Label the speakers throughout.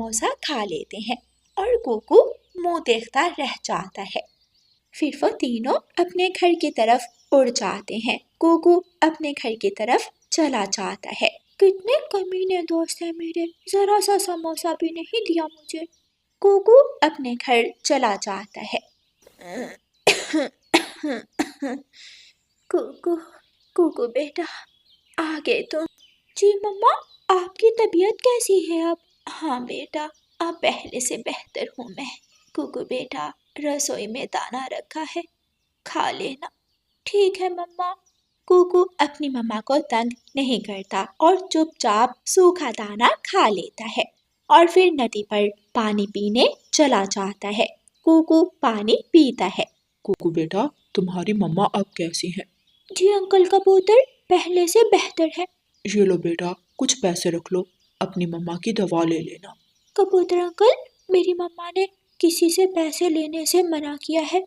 Speaker 1: समोसा खा लेते हैं और कुकू मुंह देखता रह जाता है। फिर वो तीनों अपने घर की तरफ उड़ जाते हैं। कुकू अपने घर की तरफ चला जाता है। कितने कमीने दोस्त हैं मेरे, जरा सा समोसा भी नहीं दिया मुझे। कुकू अपने घर चला जाता है। कुकू कुकू बेटा, आ गए तुम। जी मम्मा, आपकी तबीयत कैसी है अब? हाँ बेटा, अब पहले से बेहतर हूँ मैं। कुकू बेटा, रसोई में दाना रखा है, खा लेना। ठीक है मम्मा। कुकू अपनी मम्मा को तंग नहीं करता और चुपचाप सूखा दाना खा लेता है और फिर नदी पर पानी पीने चला जाता है। कुकू पानी पीता है।
Speaker 2: कुकू बेटा, तुम्हारी मम्मा अब कैसी हैं?
Speaker 1: जी अंकल कबूतर, पहले से बेहतर है।
Speaker 2: ये लो बेटा, कुछ पैसे रख लो, अपनी मम्मा की दवा ले लेना।
Speaker 1: कबूतर अंकल, मेरी मम्मा ने किसी से पैसे लेने से मना किया है,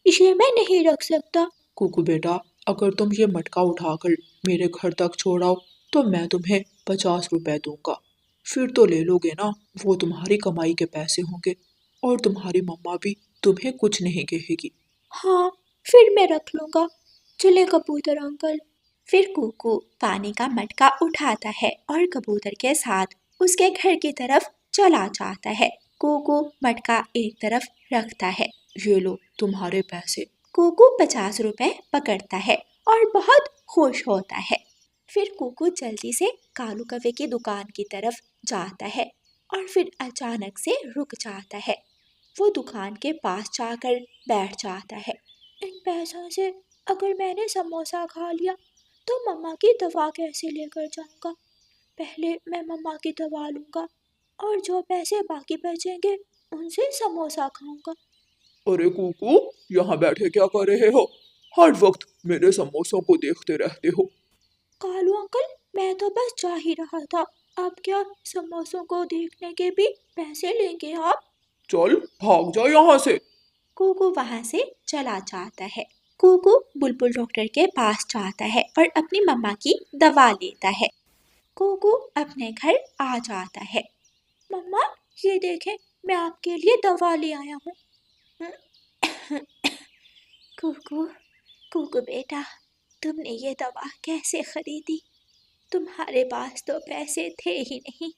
Speaker 1: ये मैं नहीं रख सकता।
Speaker 2: कुकू बेटा, अगर तुम ये मटका उठाकर मेरे घर तक छोड़ाओ तो मैं तुम्हें 50 रुपए दूंगा। फिर तो ले लोगे ना, वो तुम्हारी कमाई के पैसे होंगे और तुम्हारी मम्मा भी तुम्हें कुछ नहीं कहेगी।
Speaker 1: हाँ, फिर मैं रख लूंगा। चले कबूतर अंकल। फिर कुकू पानी का मटका उठाता है और कबूतर के साथ उसके घर की तरफ चला जाता है। कुकू मटका एक तरफ रखता है।
Speaker 2: ये लो तुम्हारे पैसे।
Speaker 1: कुकू 50 रुपए पकड़ता है और बहुत खुश होता है। फिर कुकू जल्दी से कालू कौवे की दुकान की तरफ जाता है और फिर अचानक से रुक जाता है। वो दुकान के पास जाकर बैठ जाता है। इन पैसों से अगर मैंने समोसा खा लिया तो मम्मा की दवा कैसे लेकर जाऊंगा? पहले मैं मम्मा की दवा लूंगा और जो पैसे बाकी बचेंगे उनसे समोसा खाऊंगा।
Speaker 2: अरे कुकू, यहाँ बैठे क्या कर रहे हो? हर वक्त मेरे समोसों को देखते रहते हो।
Speaker 1: कालू अंकल, मैं तो बस जा ही रहा था। आप क्या समोसों को देखने के भी पैसे लेंगे आप?
Speaker 2: चल भाग जा यहाँ से।
Speaker 1: कुकू वहां से चला जाता है। कुकू बुलबुल डॉक्टर के पास जाता है और अपनी मम्मा की दवा लेता है। कुकू अपने घर आ जाता है। मम्मा, ये देखें, मैं आपके लिए दवा ले आया हूँ। कुकू कुकू बेटा, तुमने ये दवा कैसे खरीदी? तुम्हारे पास तो पैसे थे ही नहीं।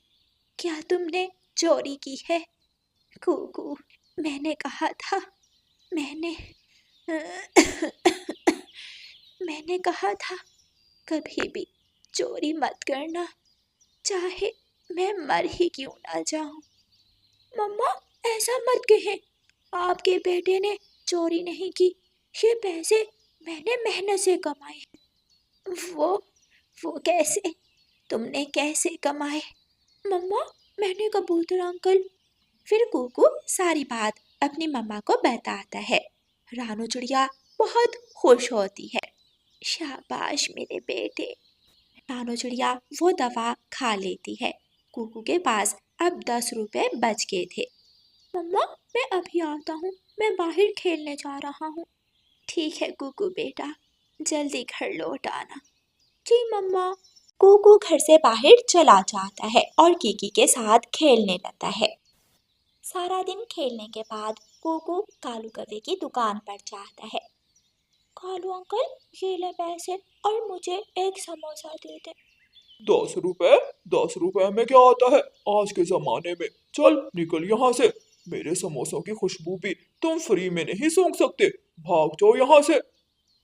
Speaker 1: क्या तुमने चोरी की है? कुकू, मैंने कहा था, मैंने मैंने कहा था कभी भी चोरी मत करना, चाहे मैं मर ही क्यों ना जाऊं। मम्मा, ऐसा मत कहें, आपके बेटे ने चोरी नहीं की, ये पैसे मैंने मेहनत से कमाए। वो वो कैसे? तुमने कैसे कमाए? मम्मा, मैंने कबूतर अंकल। फिर कुकू सारी बात अपनी मम्मा को बताता है। रानू चिड़िया बहुत खुश होती है। शाबाश मेरे बेटे। रानू चिड़िया वो दवा खा लेती है। कुकू के पास अब 10 रुपए बच गए थे। मम्मा, मैं अभी आता हूँ, मैं बाहर खेलने जा रहा हूँ। ठीक है कुकू बेटा, जल्दी घर लौट आना। जी मम्मा। कुकू घर से बाहर चला जाता है और कीकी के साथ खेलने लगता है। सारा दिन खेलने के बाद कुकू कालू कौवे की दुकान पर जाता है। कालू अंकल, ये ले पैसे और मुझे एक समोसा दे दे।
Speaker 2: 10 रुपए? 10 रुपए में क्या आता है आज के जमाने में? चल निकल यहाँ से। मेरे समोसों की खुशबू भी तुम फ्री में नहीं सूंघ सकते। भाग जाओ यहाँ से।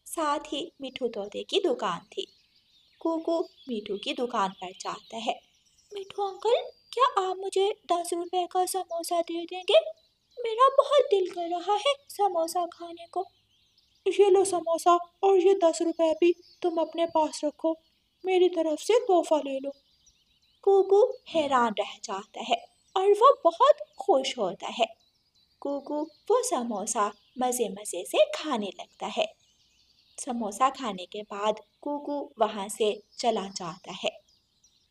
Speaker 1: साथ ही मिठू तोते की दुकान थी। कुकू मिठू की दुकान पर जाता है। मिठू अंकल, क्या आप मुझे 10 रुपए का समोसा दे देंगे? मेरा बहुत दिल कर रहा है समोसा खाने को। ये लो समोसा और ये 10 रुपए भी तुम अपने पास रखो, मेरी तरफ से तोहफा ले लो। कुकू हैरान रह जाता है और वो बहुत खुश होता है। कुकू वो समोसा मज़े मज़े से खाने लगता है। समोसा खाने के बाद कुकू वहाँ से चला जाता है।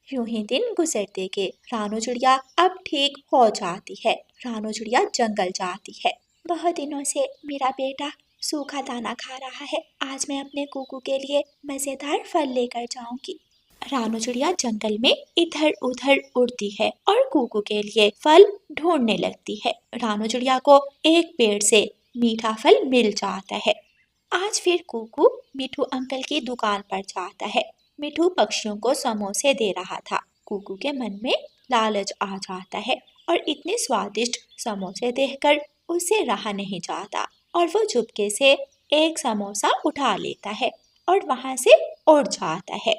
Speaker 1: यूं ही दिन गुजरते के रानू चिड़िया अब ठीक हो जाती है। रानू चिड़िया जंगल जाती है। बहुत दिनों से मेरा बेटा सूखा दाना खा रहा है, आज मैं अपने कुकू के लिए मज़ेदार फल लेकर जाऊंगी। रानू चिड़िया जंगल में इधर उधर उड़ती है और कूकू के लिए फल ढूंढने लगती है। रानू चिड़िया को एक पेड़ से मीठा फल मिल जाता है। आज फिर कूकू मिठू अंकल की दुकान पर जाता है। मिठू पक्षियों को समोसे दे रहा था। कूकू के मन में लालच आ जाता है और इतने स्वादिष्ट समोसे देखकर उसे रहा नहीं जाता और वो चुपके से एक समोसा उठा लेता है और वहां से उड़ जाता है।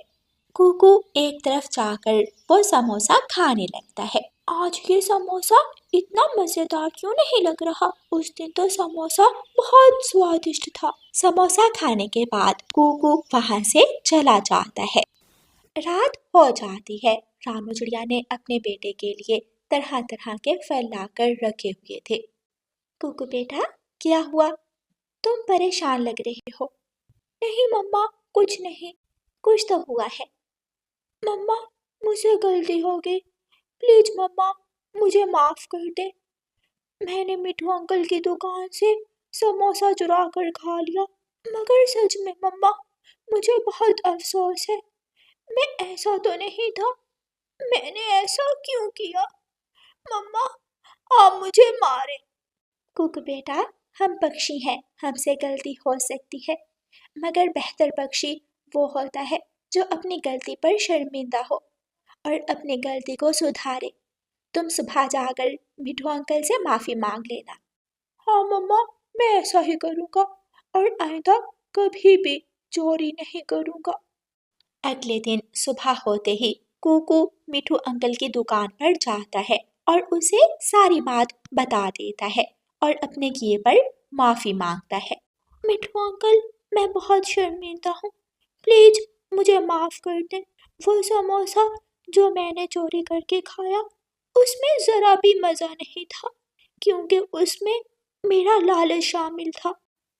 Speaker 1: कूकू एक तरफ जाकर वो समोसा खाने लगता है। आज ये समोसा इतना मजेदार क्यों नहीं लग रहा? उस दिन तो समोसा बहुत स्वादिष्ट था। समोसा खाने के बाद कूकू वहां से चला जाता है। रात हो जाती है। रानू चिड़िया ने अपने बेटे के लिए तरह तरह के फल लाकर रखे हुए थे। कूकू बेटा, क्या हुआ? तुम परेशान लग रहे हो। नहीं मम्मा, कुछ नहीं। कुछ तो हुआ है। मम्मा, मुझसे गलती हो गई। प्लीज मम्मा, मुझे माफ कर दे। मैंने मिठू अंकल की दुकान से समोसा चुरा कर खा लिया। मगर सच में मम्मा, मुझे बहुत अफसोस है। मैं ऐसा तो नहीं था। मैंने ऐसा क्यों किया? मम्मा, आप मुझे मारे। कुक बेटा, हम पक्षी हैं, हमसे गलती हो सकती है, मगर बेहतर पक्षी वो होता है जो अपनी गलती पर शर्मिंदा हो और अपनी गलती को सुधारे। तुम सुबह जाकर मिठू अंकल से माफी मांग लेना। हाँ मम्मा, मैं ऐसा ही करूँगा और आइंदा कभी भी चोरी नहीं करूँगा। अगले दिन सुबह होते ही कूकू मिठू अंकल की दुकान पर जाता है और उसे सारी बात बता देता है और अपने किए पर माफी मांगता है। मिठू अंकल, मैं बहुत शर्मिंदा हूँ। प्लीज मुझे माफ कर दें। वो समोसा जो मैंने चोरी करके खाया, उसमें जरा भी मजा नहीं था, क्योंकि उसमें मेरा लालच शामिल था।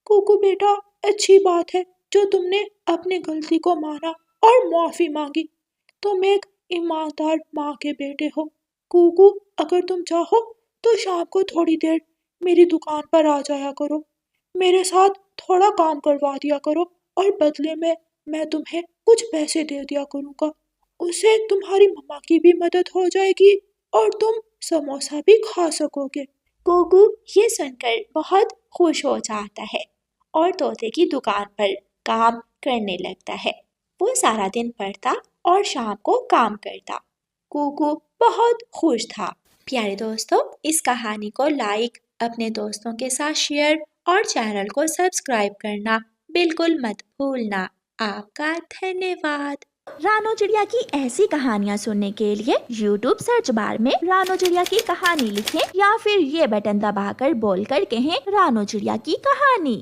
Speaker 1: कोको बेटा, अच्छी बात है जो तुमने अपनी गलती को माना और माफी मांगी। तुम एक ईमानदार माँ के बेटे हो। कुकू, अगर तुम चाहो तो शाम को थोड़ी देर मेरी दुकान पर आ जाया करो। मेरे साथ थोड़ा काम करवा दिया करो और बदले में मैं तुम्हें कुछ पैसे दे दिया करूँगा। उससे तुम्हारी मम्मा की भी मदद हो जाएगी और तुम समोसा भी खा सकोगे। गोगू ये सुनकर बहुत खुश हो जाता है और तोते की दुकान पर काम करने लगता है। वो सारा दिन पढ़ता और शाम को काम करता। गोगू बहुत खुश था। प्यारे दोस्तों, इस कहानी को लाइक, अपने दोस्तों के साथ शेयर और चैनल को सब्सक्राइब करना बिल्कुल मत भूलना। आपका धन्यवाद।
Speaker 3: रानो चिड़िया की ऐसी कहानियाँ सुनने के लिए YouTube सर्च बार में रानो चिड़िया की कहानी लिखें या फिर ये बटन दबाकर बोलकर कहें रानो चिड़िया की कहानी।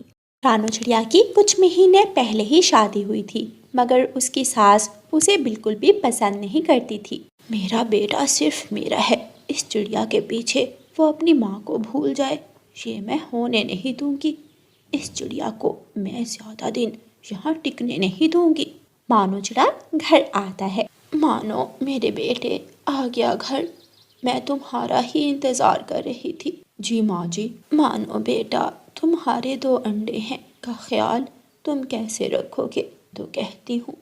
Speaker 1: रानो चिड़िया की कुछ महीने पहले ही शादी हुई थी, मगर उसकी सास उसे बिल्कुल भी पसंद नहीं करती थी। मेरा बेटा सिर्फ मेरा है, इस चिड़िया के पीछे वो अपनी माँ को भूल जाए, ये मैं होने नहीं दूंगी। इस चिड़िया को मैं ज्यादा दिन यहाँ टिकने नहीं दूंगी। मानो चिड़ा घर आता है। मानो मेरे बेटे आ गया घर, मैं तुम्हारा ही इंतजार कर रही थी। जी माँ जी। मानो बेटा, तुम्हारे 2 अंडे हैं का ख्याल तुम कैसे रखोगे? तो कहती हूँ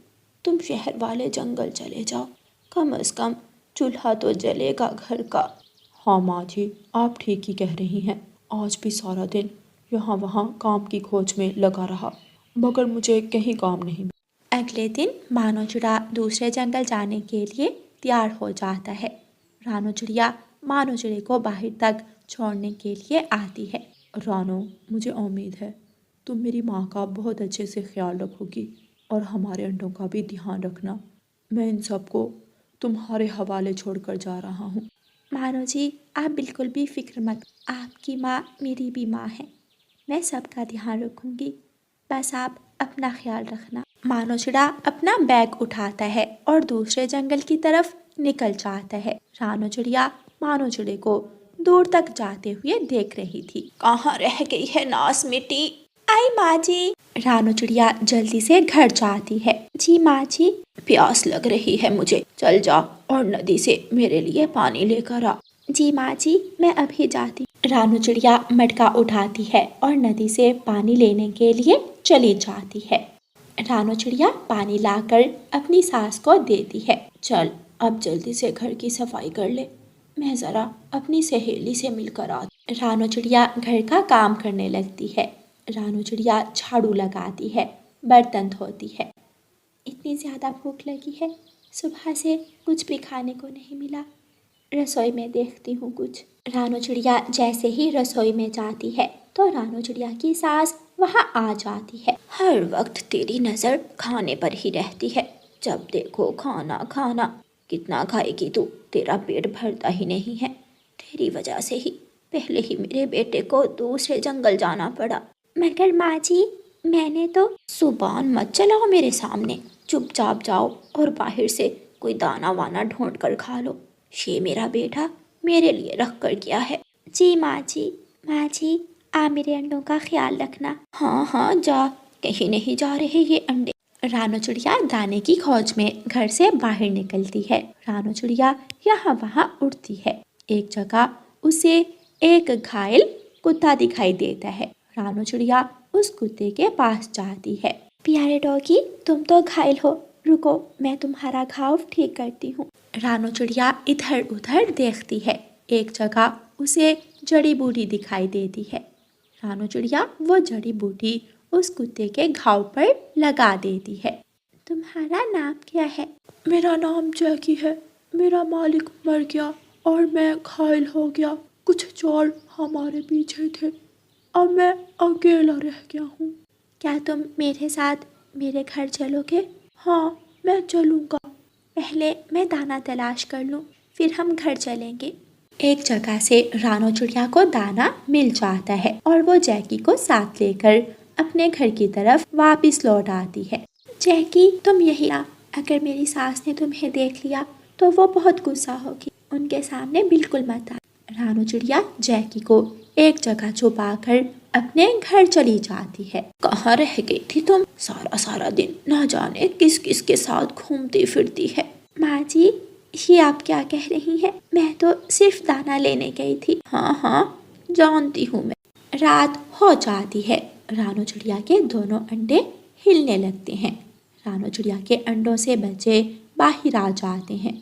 Speaker 1: तुम शहर वाले जंगल चले जाओ, कम से कम चूल्हा तो जलेगा घर का। हाँ माँ जी, आप ठीक ही कह रही हैं। आज भी सारा दिन यहाँ वहाँ काम की खोज में लगा रहा, मगर मुझे कहीं काम नहीं। अगले दिन मानो चिड़ा दूसरे जंगल जाने के लिए तैयार हो जाता है। रानो चिड़िया मानो चिड़े को बाहर तक छोड़ने के लिए आती है।
Speaker 2: रानो, मुझे उम्मीद है तुम मेरी माँ का बहुत अच्छे से ख्याल रखोगी और हमारे अंडों का भी ध्यान रखना। मैं इन सबको तुम्हारे हवाले छोड़कर जा रहा हूँ।
Speaker 1: मानो जी, आप बिल्कुल भी फिक्र मत, आपकी माँ मेरी भी माँ है। मैं सबका ध्यान रखूँगी, बस आप अपना ख्याल रखना। मानो चिड़ा अपना बैग उठाता है और दूसरे जंगल की तरफ निकल जाता है। रानो चिड़िया मानो चिड़े को दूर तक जाते हुए देख रही थी। कहाँ रह गई है नास मिट्टी? आई माँ जी। रानो चिड़िया जल्दी से घर जाती है। जी माँ जी। प्यास लग रही है मुझे, चल जा और नदी से मेरे लिए पानी लेकर आ। जी माँ जी, मैं अभी जाती। रानो चिड़िया मटका उठाती है और नदी से पानी लेने के लिए चली जाती है। रानो चिड़िया पानी लाकर अपनी सास को देती है। चल अब जल्दी से घर की सफाई कर ले, मैं ज़रा अपनी सहेली से मिलकर आती। रानो चिड़िया घर का काम करने लगती है। रानो चिड़िया झाड़ू लगाती है, बर्तन धोती है। इतनी ज़्यादा भूख लगी है, सुबह से कुछ भी खाने को नहीं मिला, रसोई में देखती हूँ कुछ। रानो चिड़िया जैसे ही रसोई में जाती है तो रानो चिड़िया की सास वहाँ आ जाती है। हर वक्त तेरी नज़र खाने पर ही रहती है, जब देखो खाना खाना। कितना खाएगी तू, तेरा पेट भरता ही नहीं है। तेरी वजह से ही पहले ही मेरे बेटे को दूसरे जंगल जाना पड़ा। मगर माँ जी, मैंने तो। जुबान मत चलाओ मेरे सामने, चुपचाप जाओ और बाहर से कोई दाना वाना ढूंढ कर खा लो। ये मेरा बेटा मेरे लिए रख कर गया है। जी माँ जी। माँ जी, आप मेरे अंडों का ख्याल रखना। हाँ हाँ जा, कहीं नहीं जा रहे ये अंडे। रानो चिड़िया दाने की खोज में घर से बाहर निकलती है। रानो चिड़िया यहाँ वहाँ उड़ती है। एक जगह उसे एक घायल कुत्ता दिखाई देता है। रानो चिड़िया उस कुत्ते के पास जाती है। प्यारे डॉगी, तुम तो घायल हो, रुको मैं तुम्हारा घाव ठीक करती हूँ। रानो चिड़िया इधर उधर देखती है। एक जगह उसे जड़ी बूटी दिखाई देती है। रानो चिड़िया वो जड़ी बूटी उस कुत्ते के घाव पर लगा देती है। तुम्हारा नाम क्या है?
Speaker 2: मेरा नाम जैकी है। मेरा मालिक मर गया और मैं घायल हो गया। कुछ चोर हमारे पीछे थे, अब मैं अकेला रह गया हूँ।
Speaker 1: क्या तुम मेरे साथ मेरे घर चलोगे?
Speaker 2: हाँ, मैं चलूँगा।
Speaker 1: पहले मैं दाना तलाश कर लूँ, फिर हम घर चलेंगे। एक जगह से रानो चिड़िया को दाना मिल जाता है और वो जैकी को साथ लेकर अपने घर की तरफ वापस लौट आती है। जैकी, तुम यही आ, अगर मेरी सास ने तुम्हें देख लिया तो वो बहुत गुस्सा होगी, उनके सामने बिल्कुल मत आ। रानो चिड़िया जैकी को एक जगह छुपाकर अपने घर चली जाती है। कहाँ रह गई थी तुम? सारा सारा दिन ना जाने किस किस के साथ घूमती फिरती है। माँ जी, ये आप क्या कह रही हैं? मैं तो सिर्फ दाना लेने गई थी। हाँ हाँ, जानती हूँ मैं। रात हो जाती है। रानो चिड़िया के दोनों अंडे हिलने लगते हैं। रानो चिड़िया के अंडों से बच्चे बाहर आ जाते हैं।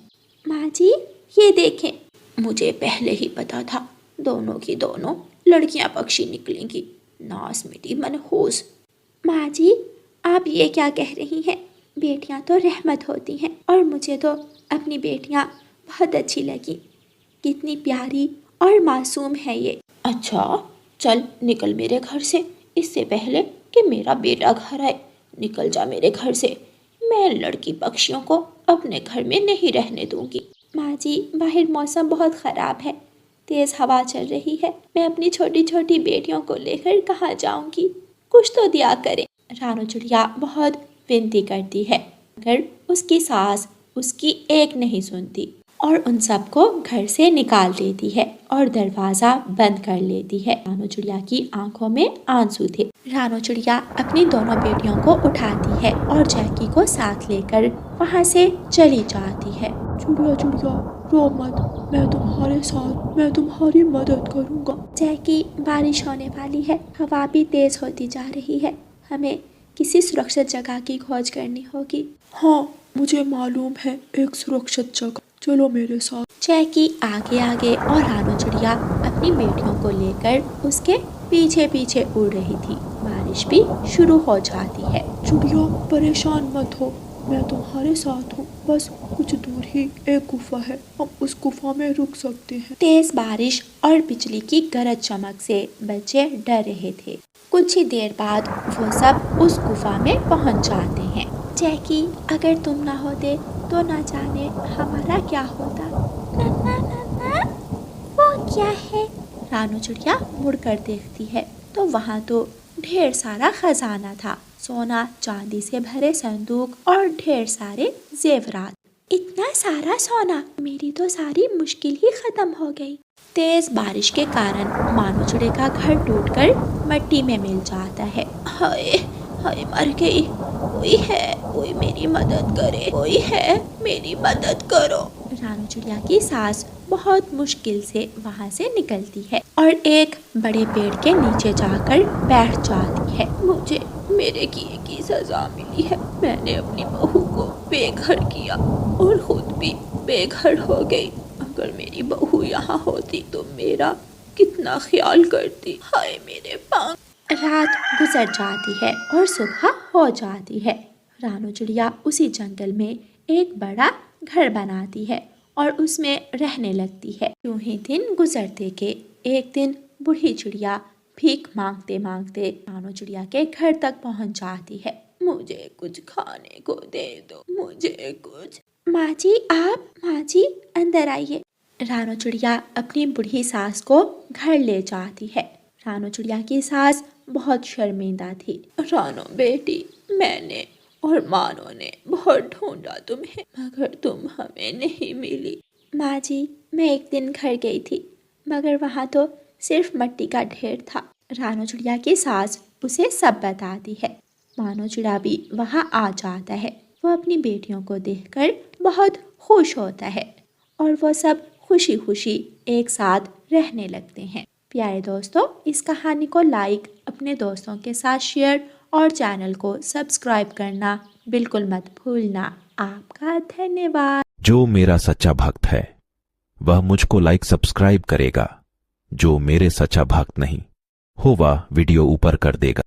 Speaker 1: माँ जी, ये देखें। मुझे पहले ही पता था दोनों की दोनों लड़कियां पक्षी निकलेंगी। नास मिटी मनहूस। माँ जी, आप ये क्या कह रही हैं? बेटियां तो रहमत होती हैं और मुझे तो अपनी बेटियां बहुत अच्छी लगी। कितनी प्यारी और मासूम है ये। अच्छा, चल निकल मेरे घर से, इससे पहले कि मेरा बेटा घर आए। निकल जा मेरे घर से, मैं लड़की पक्षियों को अपने घर में नहीं रहने दूंगी। माँ जी, बाहर मौसम बहुत ख़राब है, तेज़ हवा चल रही है, मैं अपनी छोटी छोटी बेटियों को लेकर कहाँ जाऊंगी? कुछ तो दिया करें। रानो चिड़िया बहुत विनती करती है, मगर उसकी सास उसकी एक नहीं सुनती और उन सबको घर से निकाल देती है और दरवाज़ा बंद कर लेती है। रानो चिड़िया की आंखों में आंसू थे। रानो चिड़िया अपनी दोनों बेटियों को उठाती है और जैकी को साथ लेकर वहाँ से चली जाती है।
Speaker 2: चिड़िया चिड़िया, रो मत, मैं तुम्हारे साथ, मैं तुम्हारी मदद करूँगा।
Speaker 1: जैकी, बारिश होने वाली है, हवा भी तेज़ होती जा रही है, हमें किसी सुरक्षित जगह की खोज करनी होगी।
Speaker 2: हाँ, मुझे मालूम है एक सुरक्षित जगह, चलो मेरे साथ।
Speaker 1: जैकी आगे आगे और रानो चिड़िया अपनी बेटियों को लेकर उसके पीछे पीछे उड़ रही थी। बारिश भी शुरू हो जाती है।
Speaker 2: चिड़िया, परेशान मत हो, मैं तुम्हारे साथ हूँ। बस कुछ दूर ही एक गुफा है, हम उस गुफा में रुक सकते हैं।
Speaker 1: तेज बारिश और बिजली की गरज चमक से बच्चे डर रहे थे। कुछ ही देर बाद वो सब उस गुफा में पहुँच जाते हैं। जैकी, अगर तुम ना होते तो ना जाने हमारा क्या होता। ना, वो क्या है? रानो चिड़िया मुड़कर देखती है तो वहाँ तो ढेर सारा खजाना था, सोना चांदी से भरे संदूक और ढेर सारे जेवरात। इतना सारा सोना, मेरी तो सारी मुश्किल ही खत्म हो गई। तेज बारिश के कारण मानो चिड़े का घर टूटकर मिट्टी में मिल जाता है। हाय हाय, मर गई। कोई है, कोई मेरी मदद करे, कोई है, मेरी मदद करो। रानो चिड़िया की सास बहुत मुश्किल से वहाँ से निकलती है और एक बड़े पेड़ के नीचे जाकर बैठ जाती है। मेरे किए की सजा मिली है। मैंने अपनी बहू को बेघर किया और खुद भी बेघर हो गई। अगर मेरी बहू यहाँ होती तो मेरा कितना ख्याल करती। हाय मेरे पाँव। रात गुजर जाती है और सुबह हो जाती है। रानू चिड़िया उसी जंगल में एक बड़ा घर बनाती है और उसमें रहने लगती है। यूं ही दिन गुजरते के एक दिन बूढ़ी चिड़िया भीख मांगते मांगते रानू चिड़िया के घर तक पहुंच जाती है। मुझे कुछ खाने को दे दो, मुझे कुछ। माँ जी अंदर आइए। रानू चिड़िया अपनी बूढ़ी सास को घर ले जाती है। रानू चिड़िया की सास बहुत शर्मिंदा थी। रानू बेटी, मैंने और मानो ने बहुत ढूंढा तुम्हें, मगर तुम हमें नहीं मिली। माँ जी, मैं एक दिन घर गई थी, मगर वहाँ तो सिर्फ मिट्टी का ढेर था। रानू चिड़िया की सास उसे सब बताती है। मानो चिड़ा भी वहाँ आ जाता है। वो अपनी बेटियों को देखकर बहुत खुश होता है और वो सब खुशी खुशी एक साथ रहने लगते हैं। प्यारे दोस्तों, इस कहानी को लाइक, अपने दोस्तों के साथ शेयर और चैनल को सब्सक्राइब करना बिल्कुल मत भूलना। आपका धन्यवाद।
Speaker 4: जो मेरा सच्चा भक्त है वह मुझको लाइक सब्सक्राइब करेगा। जो मेरे सच्चा भक्त नहीं हो वह वीडियो ऊपर कर देगा।